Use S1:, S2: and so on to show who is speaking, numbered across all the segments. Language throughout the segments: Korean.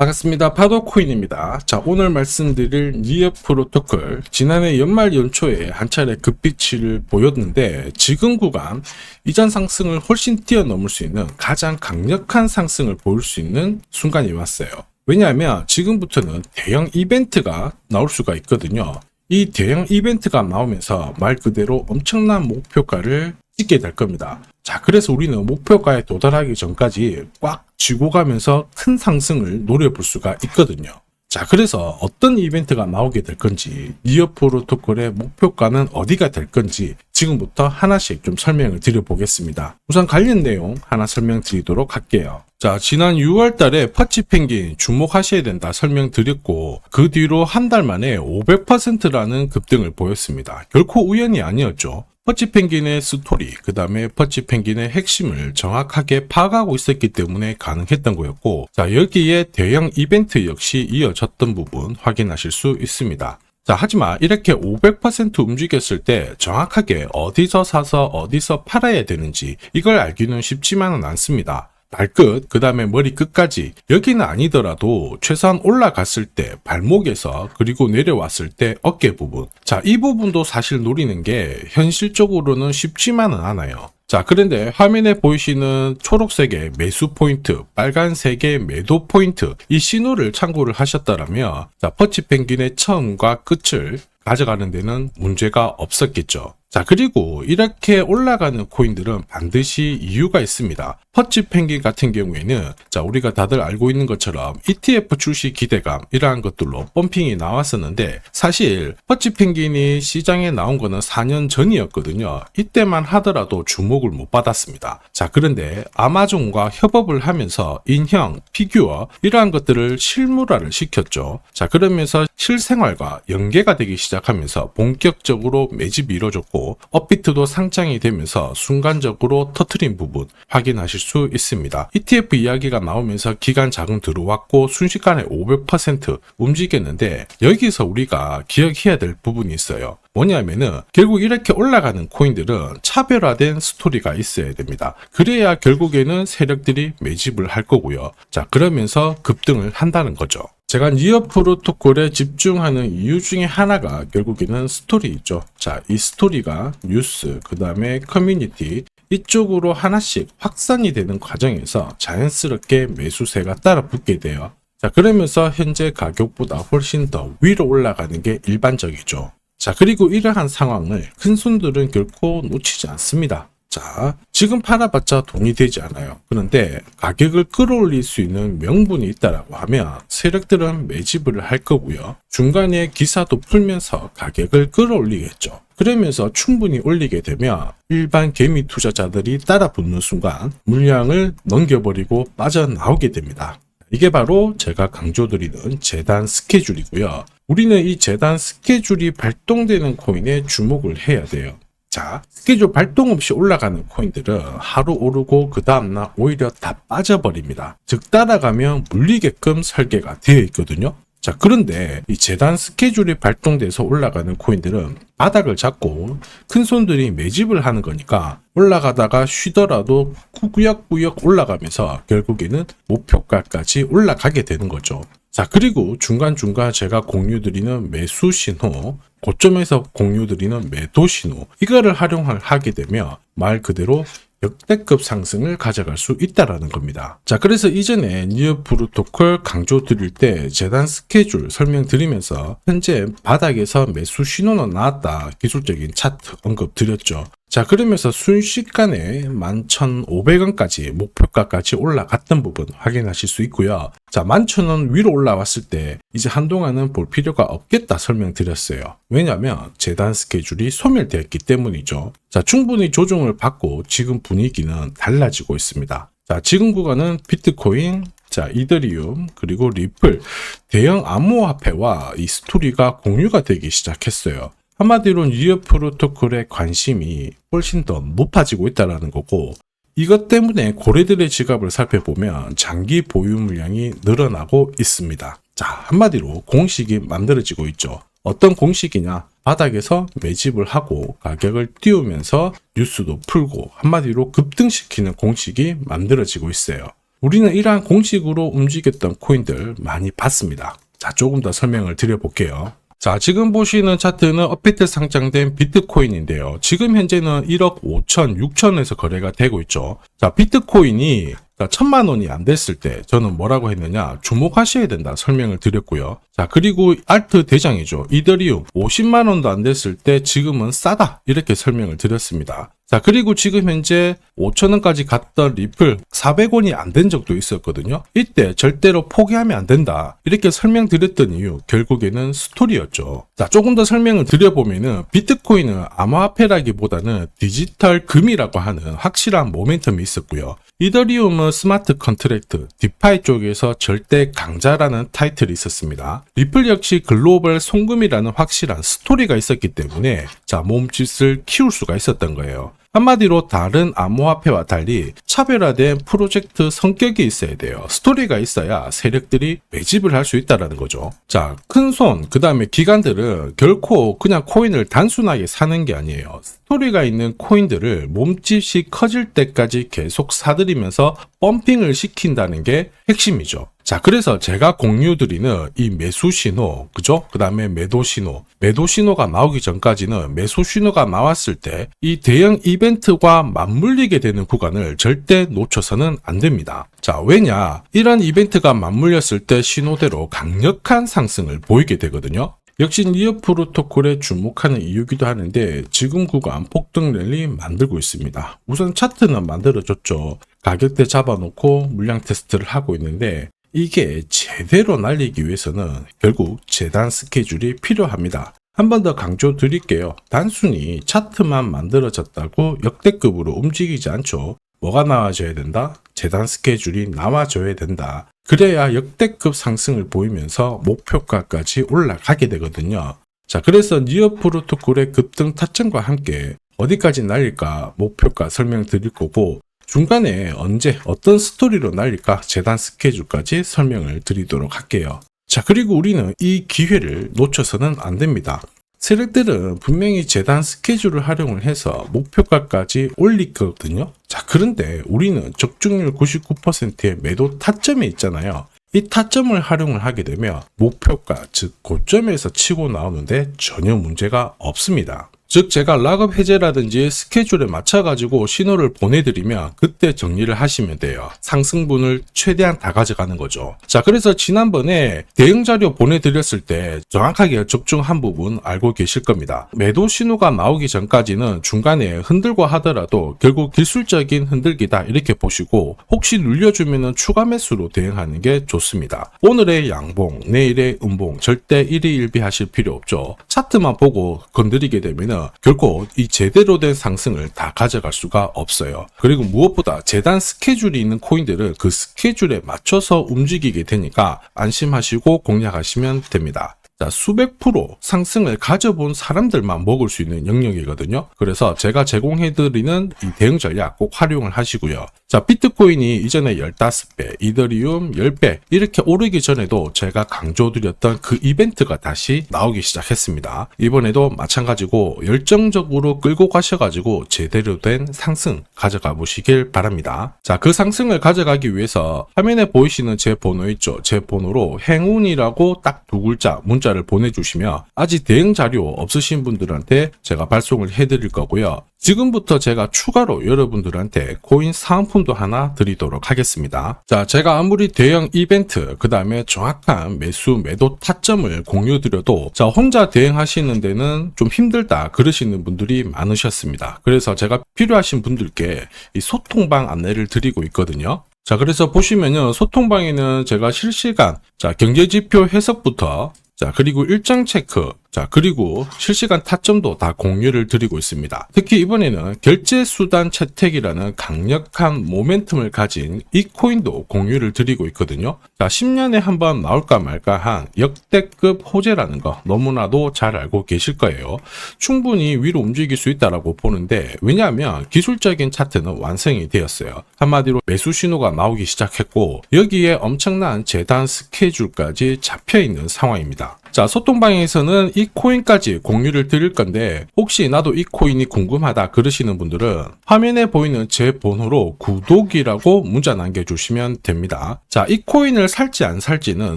S1: 반갑습니다. 파도코인입니다. 자, 오늘 말씀드릴 니어 프로토콜, 지난해 연말 연초에 한 차례 급비치를 보였는데 지금 구간 이전 상승을 훨씬 뛰어넘을 수 있는 가장 강력한 상승을 보일 수 있는 순간이 왔어요. 왜냐하면 지금부터는 대형 이벤트가 나올 수가 있거든요. 이 대형 이벤트가 나오면서 말 그대로 엄청난 목표가를 찍게 될 겁니다. 자, 그래서 우리는 목표가에 도달하기 전까지 꽉 쥐고 가면서 큰 상승을 노려볼 수가 있거든요. 자, 그래서 어떤 이벤트가 나오게 될 건지, 니어 프로토콜의 목표가는 어디가 될 건지 지금부터 하나씩 좀 설명을 드려보겠습니다. 우선 관련 내용 하나 설명드리도록 할게요. 자, 지난 6월 달에 퍼치 펭귄 주목하셔야 된다 설명드렸고, 그 뒤로 한 달 만에 500%라는 급등을 보였습니다. 결코 우연이 아니었죠. 퍼치 펭귄의 스토리, 그 다음에 퍼치 펭귄의 핵심을 정확하게 파악하고 있었기 때문에 가능했던 거였고, 자, 여기에 대형 이벤트 역시 이어졌던 부분 확인하실 수 있습니다. 자, 하지만 이렇게 500% 움직였을 때 정확하게 어디서 사서 어디서 팔아야 되는지 이걸 알기는 쉽지만은 않습니다. 발끝, 그 다음에 머리 끝까지, 여기는 아니더라도 최소한 올라갔을 때 발목에서, 그리고 내려왔을 때 어깨 부분, 자, 이 부분도 사실 노리는 게 현실적으로는 쉽지만은 않아요. 자, 그런데 화면에 보이시는 초록색의 매수 포인트, 빨간색의 매도 포인트, 이 신호를 참고를 하셨다면, 자, 퍼치 펭귄의 처음과 끝을 가져가는 데는 문제가 없었겠죠. 자, 그리고 이렇게 올라가는 코인들은 반드시 이유가 있습니다. 퍼치 펭귄 같은 경우에는, 자, 우리가 다들 알고 있는 것처럼 ETF 출시 기대감, 이러한 것들로 펌핑이 나왔었는데, 사실 퍼치 펭귄이 시장에 나온 거는 4년 전이었거든요. 이때만 하더라도 주목을 못 받았습니다. 자, 그런데 아마존과 협업을 하면서 인형, 피규어, 이러한 것들을 실물화를 시켰죠. 자, 그러면서 실생활과 연계가 되기 시작하면서 본격적으로 매집이 이루어졌고, 업비트도 상장이 되면서 순간적으로 터트린 부분 확인하실 수 있습니다. ETF 이야기가 나오면서 기관 자금 들어왔고 순식간에 500% 움직였는데, 여기서 우리가 기억해야 될 부분이 있어요. 뭐냐면은 결국 이렇게 올라가는 코인들은 차별화된 스토리가 있어야 됩니다. 그래야 결국에는 세력들이 매집을 할 거고요. 자, 그러면서 급등을 한다는 거죠. 제가 니어 프로토콜에 집중하는 이유 중에 하나가 결국에는 스토리이죠. 자, 이 스토리가 뉴스, 그 다음에 커뮤니티, 이쪽으로 하나씩 확산이 되는 과정에서 자연스럽게 매수세가 따라 붙게 돼요. 자, 그러면서 현재 가격보다 훨씬 더 위로 올라가는 게 일반적이죠. 자, 그리고 이러한 상황을 큰 손들은 결코 놓치지 않습니다. 자, 지금 팔아봤자 돈이 되지 않아요. 그런데 가격을 끌어올릴 수 있는 명분이 있다라고 하면 세력들은 매집을 할 거고요. 중간에 기사도 풀면서 가격을 끌어올리겠죠. 그러면서 충분히 올리게 되면 일반 개미 투자자들이 따라 붙는 순간 물량을 넘겨버리고 빠져나오게 됩니다. 이게 바로 제가 강조드리는 재단 스케줄이고요. 우리는 이 재단 스케줄이 발동되는 코인에 주목을 해야 돼요. 자, 스케줄 발동 없이 올라가는 코인들은 하루 오르고 그 다음날 오히려 다 빠져버립니다. 즉 따라가면 물리게끔 설계가 되어 있거든요. 자, 그런데 이 재단 스케줄이 발동돼서 올라가는 코인들은 바닥을 잡고 큰 손들이 매집을 하는 거니까 올라가다가 쉬더라도 꾸역꾸역 올라가면서 결국에는 목표가까지 올라가게 되는 거죠. 자, 그리고 중간중간 제가 공유드리는 매수 신호, 고점에서 공유드리는 매도 신호, 이거를 활용을 하게 되면 말 그대로 역대급 상승을 가져갈 수 있다라는 겁니다. 자, 그래서 이전에 니어 프로토콜 강조 드릴 때 재단 스케줄 설명드리면서 현재 바닥에서 매수 신호는 나왔다, 기술적인 차트 언급 드렸죠. 자, 그러면서 순식간에 11,500원까지 목표가까지 올라갔던 부분 확인하실 수 있고요. 자, 11,000원 위로 올라왔을 때 이제 한동안은 볼 필요가 없겠다 설명드렸어요. 왜냐하면 재단 스케줄이 소멸되었기 때문이죠. 자, 충분히 조정을 받고 지금 분위기는 달라지고 있습니다. 자, 지금 구간은 비트코인, 자, 이더리움, 그리고 리플, 대형 암호화폐와 이 스토리가 공유가 되기 시작했어요. 한마디로 니어 프로토콜의 관심이 훨씬 더 높아지고 있다는 거고, 이것 때문에 고래들의 지갑을 살펴보면 장기 보유 물량이 늘어나고 있습니다. 자, 한마디로 공식이 만들어지고 있죠. 어떤 공식이냐? 바닥에서 매집을 하고 가격을 띄우면서 뉴스도 풀고 한마디로 급등시키는 공식이 만들어지고 있어요. 우리는 이러한 공식으로 움직였던 코인들 많이 봤습니다. 자, 조금 더 설명을 드려볼게요. 자, 지금 보시는 차트는 업비트 상장된 비트코인인데요. 지금 현재는 1억 5천, 6천에서 거래가 되고 있죠. 자, 비트코인이 1,000만 원이 안 됐을 때 저는 뭐라고 했느냐, 주목하셔야 된다 설명을 드렸고요. 자, 그리고 알트 대장이죠. 이더리움 50만 원도 안 됐을 때 지금은 싸다 이렇게 설명을 드렸습니다. 자, 그리고 지금 현재 5,000원까지 갔던 리플 400원이 안 된 적도 있었거든요. 이때 절대로 포기하면 안 된다 이렇게 설명드렸던 이유, 결국에는 스토리였죠. 자, 조금 더 설명을 드려보면은 비트코인은 암호화폐라기보다는 디지털 금이라고 하는 확실한 모멘텀이 있었고요. 이더리움은 스마트 컨트랙트, 디파이 쪽에서 절대 강자라는 타이틀이 있었습니다. 리플 역시 글로벌 송금이라는 확실한 스토리가 있었기 때문에 자, 몸짓을 키울 수가 있었던 거예요. 한마디로 다른 암호화폐와 달리 차별화된 프로젝트 성격이 있어야 돼요. 스토리가 있어야 세력들이 매집을 할 수 있다는 거죠. 자, 큰손, 그 다음에 기관들은 결코 그냥 코인을 단순하게 사는 게 아니에요. 스토리가 있는 코인들을 몸집이 커질 때까지 계속 사들이면서 펌핑을 시킨다는 게 핵심이죠. 자, 그래서 제가 공유드리는 이 매수 신호, 그죠? 그 다음에 매도 신호가 나오기 전까지는 매수 신호가 나왔을 때 이 대형 이벤트와 맞물리게 되는 구간을 절대 놓쳐서는 안 됩니다. 자, 왜냐? 이런 이벤트가 맞물렸을 때 신호대로 강력한 상승을 보이게 되거든요. 역시 니어 프로토콜에 주목하는 이유기도 하는데 지금 구간 폭등 랠리 만들고 있습니다. 우선 차트는 만들어졌죠. 가격대 잡아놓고 물량 테스트를 하고 있는데 이게 제대로 날리기 위해서는 결국 재단 스케줄이 필요합니다. 한 번 더 강조 드릴게요. 단순히 차트만 만들어졌다고 역대급으로 움직이지 않죠. 뭐가 나와줘야 된다? 재단 스케줄이 나와줘야 된다. 그래야 역대급 상승을 보이면서 목표가까지 올라가게 되거든요. 자, 그래서 니어 프로토콜의 급등 타점과 함께 어디까지 날릴까 목표가 설명드릴 거고, 중간에 언제 어떤 스토리로 날릴까 재단 스케줄까지 설명을 드리도록 할게요. 자, 그리고 우리는 이 기회를 놓쳐서는 안 됩니다. 세력들은 분명히 재단 스케줄을 활용을 해서 목표가까지 올릴 거거든요. 자, 그런데 우리는 적중률 99%의 매도 타점에 있잖아요. 이 타점을 활용을 하게 되면 목표가, 즉 고점에서 치고 나오는데 전혀 문제가 없습니다. 즉 제가 락업 해제라든지 스케줄에 맞춰가지고 신호를 보내드리면 그때 정리를 하시면 돼요. 상승분을 최대한 다 가져가는 거죠. 자, 그래서 지난번에 대응 자료 보내드렸을 때 정확하게 적중한 부분 알고 계실 겁니다. 매도 신호가 나오기 전까지는 중간에 흔들고 하더라도 결국 기술적인 흔들기다 이렇게 보시고, 혹시 눌려주면 추가 매수로 대응하는 게 좋습니다. 오늘의 양봉, 내일의 음봉 절대 일희일비하실 필요 없죠. 차트만 보고 건드리게 되면 결코 이 제대로 된 상승을 다 가져갈 수가 없어요. 그리고 무엇보다 재단 스케줄이 있는 코인들은 그 스케줄에 맞춰서 움직이게 되니까 안심하시고 공략하시면 됩니다. 자, 수백 프로 상승을 가져본 사람들만 먹을 수 있는 영역이거든요. 그래서 제가 제공해드리는 이 대응 전략 꼭 활용을 하시고요. 자, 비트코인이 이전에 15배, 이더리움 10배 이렇게 오르기 전에도 제가 강조드렸던 그 이벤트가 다시 나오기 시작했습니다. 이번에도 마찬가지고 열정적으로 끌고 가셔가지고 제대로 된 상승 가져가 보시길 바랍니다. 자, 그 상승을 가져가기 위해서 화면에 보이시는 제 번호 있죠. 제 번호로 행운이라고 딱 두 글자 문자를 보내주시면 아직 대응 자료 없으신 분들한테 제가 발송을 해드릴 거고요. 지금부터 제가 추가로 여러분들한테 코인 사은품도 하나 드리도록 하겠습니다. 자, 제가 아무리 대형 이벤트, 그 다음에 정확한 매수, 매도 타점을 공유드려도 자, 혼자 대응하시는 데는 좀 힘들다 그러시는 분들이 많으셨습니다. 그래서 제가 필요하신 분들께 이 소통방 안내를 드리고 있거든요. 자, 그래서 보시면요, 소통방에는 제가 실시간 경제지표 해석부터 그리고 일정 체크, 그리고 실시간 타점도 다 공유를 드리고 있습니다. 특히 이번에는 결제수단 채택이라는 강력한 모멘텀을 가진 이 코인도 공유를 드리고 있거든요. 10년에 한번 나올까 말까 한 역대급 호재라는 거 너무나도 잘 알고 계실 거예요. 충분히 위로 움직일 수 있다고 보는데, 왜냐하면 기술적인 차트는 완성이 되었어요. 한마디로 매수 신호가 나오기 시작했고, 여기에 엄청난 재단 스케줄까지 잡혀있는 상황입니다. 자, 소통방에서는 이 코인까지 공유를 드릴 건데 혹시 나도 이 코인이 궁금하다 그러시는 분들은 화면에 보이는 제 번호로 구독이라고 문자 남겨주시면 됩니다. 자, 이 코인을 살지 안 살지는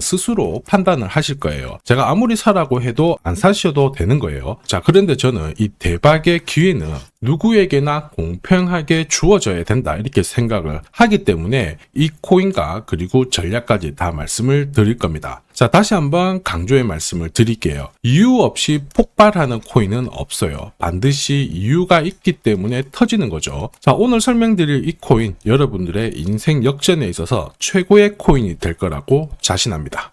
S1: 스스로 판단을 하실 거예요. 제가 아무리 사라고 해도 안 사셔도 되는 거예요. 자, 그런데 저는 이 대박의 기회는 누구에게나 공평하게 주어져야 된다 이렇게 생각을 하기 때문에 이 코인과 그리고 전략까지 다 말씀을 드릴 겁니다. 자, 다시 한번 강조의 말씀을 드릴게요. 이유 없이 폭발하는 코인은 없어요. 반드시 이유가 있기 때문에 터지는 거죠. 자, 오늘 설명드릴 이 코인 여러분들의 인생 역전에 있어서 최고의 코인이 될 거라고 자신합니다.